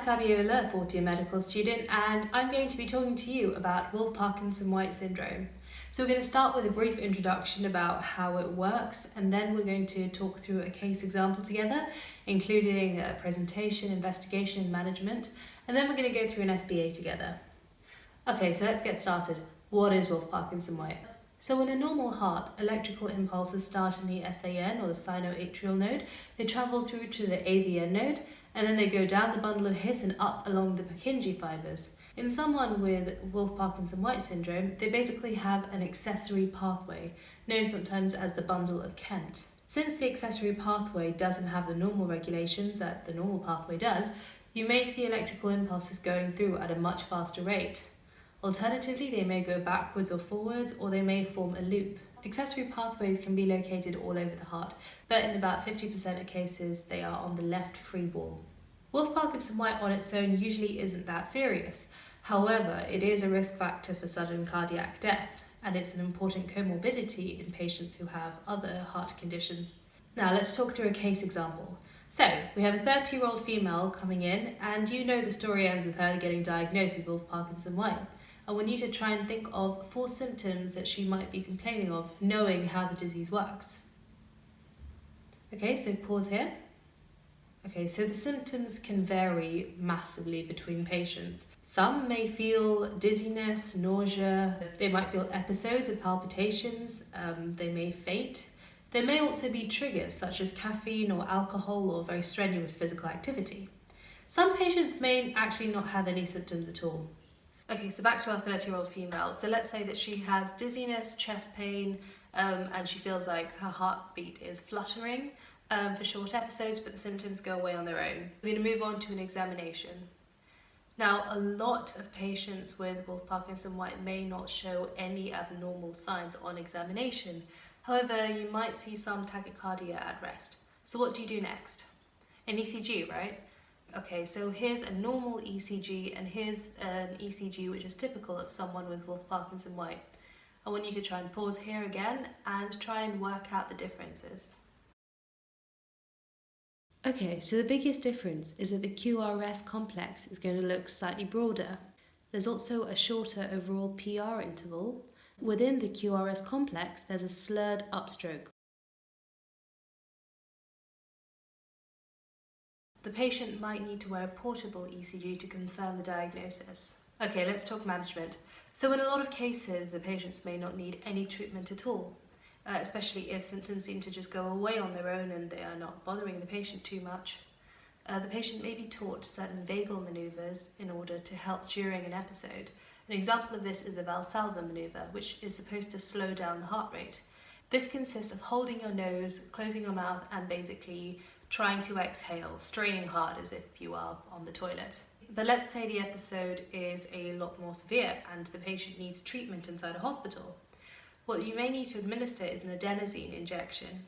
Fabiola, a fourth year medical student, and I'm going to be talking to you about Wolff-Parkinson-White syndrome. So we're going to start with a brief introduction about how it works, and then we're going to talk through a case example together, including a presentation, investigation, and management, and then we're going to go through an SBA together. Okay, so let's get started. What is Wolff-Parkinson-White? So in a normal heart, electrical impulses start in the SAN, or the sinoatrial node. They travel through to the AVN node, and then they go down the bundle of His and up along the Purkinje fibers. In someone with Wolff-Parkinson-White syndrome, they basically have an accessory pathway, known sometimes as the bundle of Kent. Since the accessory pathway doesn't have the normal regulations that the normal pathway does, you may see electrical impulses going through at a much faster rate. Alternatively, they may go backwards or forwards, or they may form a loop. Accessory pathways can be located all over the heart, but in about 50% of cases, they are on the left free wall. Wolff-Parkinson-White on its own usually isn't that serious. However, it is a risk factor for sudden cardiac death, and it's an important comorbidity in patients who have other heart conditions. Now, let's talk through a case example. So, we have a 30-year-old female coming in, and you know the story ends with her getting diagnosed with Wolff-Parkinson-White. I want you to try and think of 4 symptoms that she might be complaining of, knowing how the disease works. Okay, so pause here. Okay, so the symptoms can vary massively between patients. Some may feel dizziness, nausea, they might feel episodes of palpitations, they may faint. There may also be triggers such as caffeine or alcohol or very strenuous physical activity. Some patients may actually not have any symptoms at all. Okay, so back to our 30-year-old female. So let's say that she has dizziness, chest pain, and she feels like her heartbeat is fluttering for short episodes, but the symptoms go away on their own. We're going to move on to an examination. Now, a lot of patients with Wolff-Parkinson-White may not show any abnormal signs on examination. However, you might see some tachycardia at rest. So what do you do next? An ECG, right? Okay, so here's a normal ECG, and here's an ECG which is typical of someone with Wolff-Parkinson-White. I want you to try and pause here again and try and work out the differences. Okay, so the biggest difference is that the QRS complex is going to look slightly broader. There's also a shorter overall PR interval. Within the QRS complex, there's a slurred upstroke. The patient might need to wear a portable ECG to confirm the diagnosis. Okay, let's talk management. So in a lot of cases, the patients may not need any treatment at all, especially if symptoms seem to just go away on their own and they are not bothering the patient too much. The patient may be taught certain vagal maneuvers in order to help during an episode. An example of this is the Valsalva maneuver, which is supposed to slow down the heart rate. This consists of holding your nose, closing your mouth, and basically trying to exhale, straining hard as if you are on the toilet. But let's say the episode is a lot more severe and the patient needs treatment inside a hospital. What you may need to administer is an adenosine injection.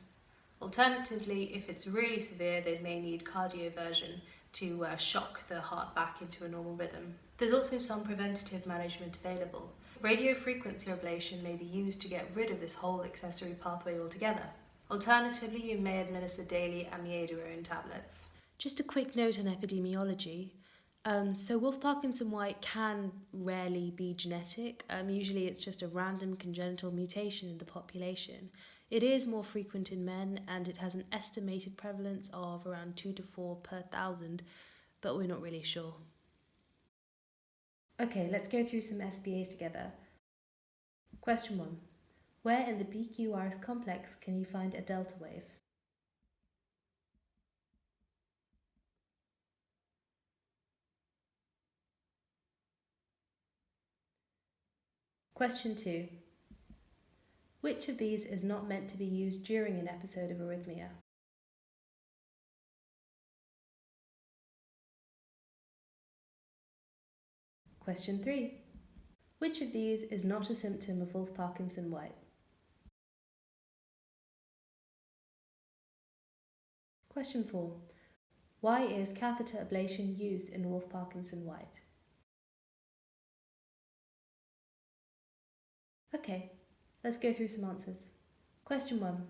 Alternatively, if it's really severe, they may need cardioversion to shock the heart back into a normal rhythm. There's also some preventative management available. Radiofrequency ablation may be used to get rid of this whole accessory pathway altogether. Alternatively, you may administer daily amiodarone tablets. Just a quick note on epidemiology. So Wolff-Parkinson-White can rarely be genetic. Usually it's just a random congenital mutation in the population. It is more frequent in men, and it has an estimated prevalence of around 2 to 4 per 1,000, but we're not really sure. Okay, let's go through some SBAs together. Question 1. Where in the PQRS complex can you find a delta wave? Question 2. Which of these is not meant to be used during an episode of arrhythmia? Question 3. Which of these is not a symptom of Wolff-Parkinson-White? Question 4. Why is catheter ablation used in Wolff-Parkinson-White? Okay, let's go through some answers. Question 1.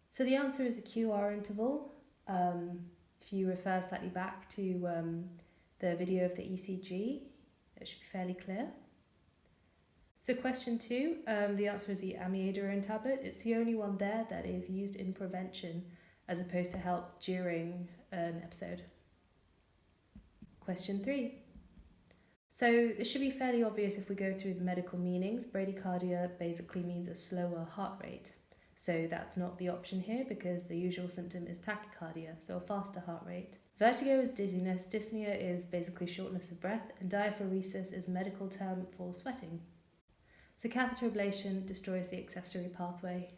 So the answer is the QR interval. If you refer slightly back to the video of the ECG. It should be fairly clear. So question 2, the answer is the amiodarone tablet. It's the only one there that is used in prevention as opposed to help during an episode. Question 3. So this should be fairly obvious if we go through the medical meanings. Bradycardia basically means a slower heart rate. So that's not the option here because the usual symptom is tachycardia, so a faster heart rate. Vertigo is dizziness, dyspnea is basically shortness of breath, and diaphoresis is a medical term for sweating. So catheter ablation destroys the accessory pathway.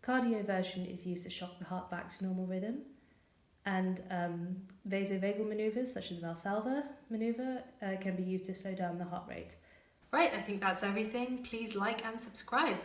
Cardioversion is used to shock the heart back to normal rhythm. And vasovagal manoeuvres such as Valsalva manoeuvre can be used to slow down the heart rate. Right, I think that's everything. Please like and subscribe.